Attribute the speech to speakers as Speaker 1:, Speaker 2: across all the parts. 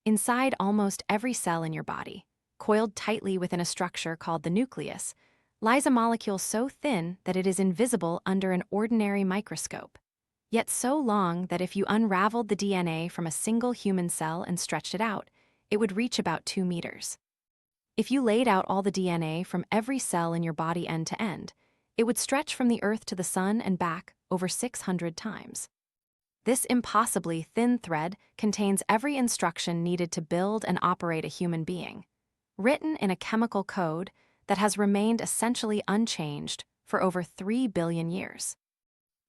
Speaker 1: Inside almost every cell in your body, coiled tightly within a structure called the nucleus, lies a molecule so thin that it is invisible under an ordinary microscope, yet so long that if you unraveled the DNA from a single human cell and stretched it out, it would reach about 2 meters. If you laid out all the DNA from every cell in your body end to end, it would stretch from the Earth to the Sun and back over 600 times. This impossibly thin thread contains every instruction needed to build and operate a human being, written in a chemical code that has remained essentially unchanged for over 3 billion years.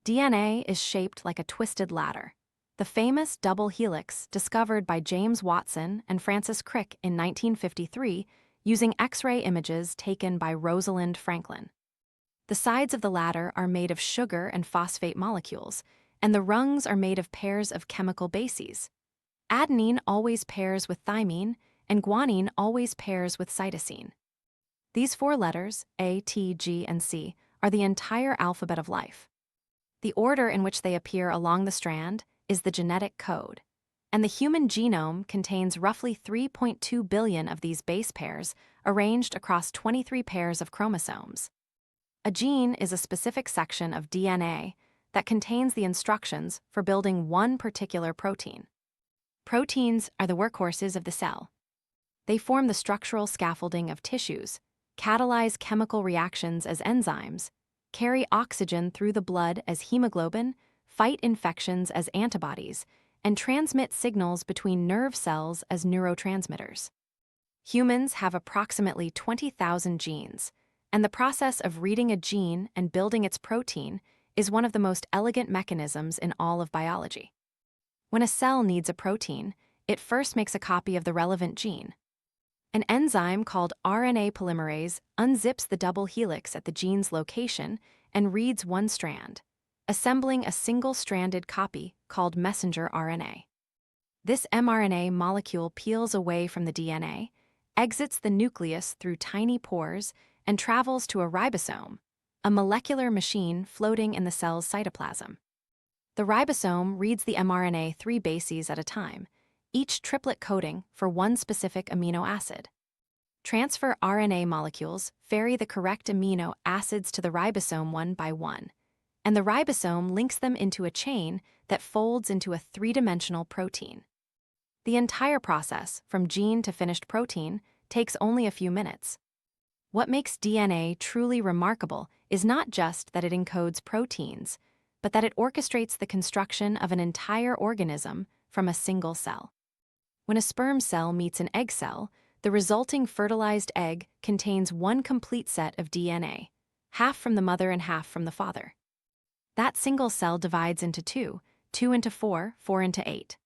Speaker 1: DNA is shaped like a twisted ladder, the famous double helix discovered by James Watson and Francis Crick in 1953 using X-ray images taken by Rosalind Franklin. The sides of the ladder are made of sugar and phosphate molecules, and the rungs are made of pairs of chemical bases. Adenine always pairs with thymine, and guanine always pairs with cytosine. These 4 letters, A, T, G, and C, are the entire alphabet of life. The order in which they appear along the strand is the genetic code, and the human genome contains roughly 3.2 billion of these base pairs arranged across 23 pairs of chromosomes. A gene is a specific section of DNA that contains the instructions for building one particular protein. Proteins are the workhorses of the cell. They form the structural scaffolding of tissues, catalyze chemical reactions as enzymes, carry oxygen through the blood as hemoglobin, fight infections as antibodies, and transmit signals between nerve cells as neurotransmitters. Humans have approximately 20,000 genes, and the process of reading a gene and building its protein is one of the most elegant mechanisms in all of biology. When a cell needs a protein, it first makes a copy of the relevant gene. An enzyme called RNA polymerase unzips the double helix at the gene's location and reads one strand, assembling a single-stranded copy called messenger RNA. This mRNA molecule peels away from the DNA, exits the nucleus through tiny pores, and travels to a ribosome, a molecular machine floating in the cell's cytoplasm. The ribosome reads the mRNA 3 bases at a time, each triplet coding for one specific amino acid. Transfer RNA molecules ferry the correct amino acids to the ribosome one by one, and the ribosome links them into a chain that folds into a 3-dimensional protein. The entire process, from gene to finished protein, takes only a few minutes. What makes DNA truly remarkable is not just that it encodes proteins, but that it orchestrates the construction of an entire organism from a single cell. When a sperm cell meets an egg cell, the resulting fertilized egg contains one complete set of DNA, half from the mother and half from the father. That single cell divides into 2, 2 into 4, 4 into 8.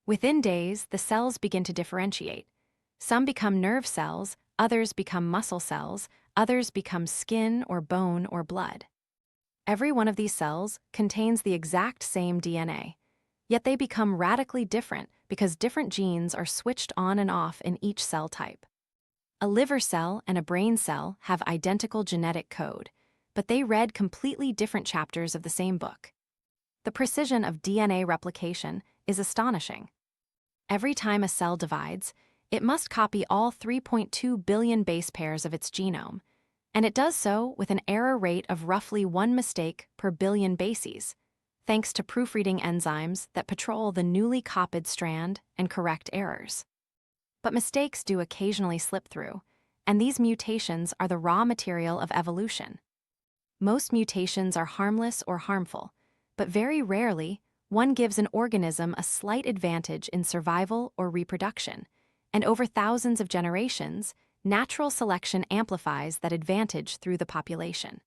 Speaker 1: Within days, the cells begin to differentiate. Some become nerve cells, others become muscle cells, others become skin or bone or blood. Every one of these cells contains the exact same DNA, yet they become radically different because different genes are switched on and off in each cell type. A liver cell and a brain cell have identical genetic code, but they read completely different chapters of the same book. The precision of DNA replication is astonishing. Every time a cell divides, it must copy all 3.2 billion base pairs of its genome, and it does so with an error rate of roughly 1 mistake per billion bases, thanks to proofreading enzymes that patrol the newly copied strand and correct errors. But mistakes do occasionally slip through, and these mutations are the raw material of evolution. Most mutations are harmless or harmful, but very rarely, one gives an organism a slight advantage in survival or reproduction, and over thousands of generations, natural selection amplifies that advantage through the population.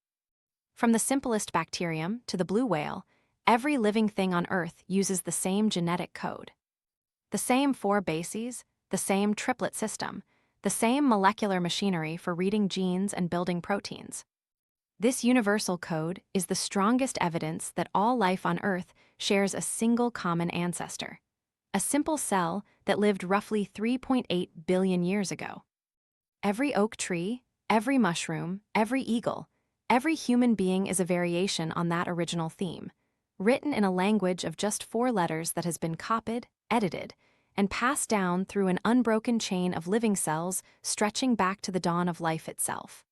Speaker 1: From the simplest bacterium to the blue whale, every living thing on Earth uses the same genetic code. The same 4 bases, the same triplet system, the same molecular machinery for reading genes and building proteins. This universal code is the strongest evidence that all life on Earth shares a single common ancestor, a simple cell that lived roughly 3.8 billion years ago. Every oak tree, every mushroom, every eagle, every human being is a variation on that original theme, written in a language of just 4 letters that has been copied, edited, and passed down through an unbroken chain of living cells stretching back to the dawn of life itself.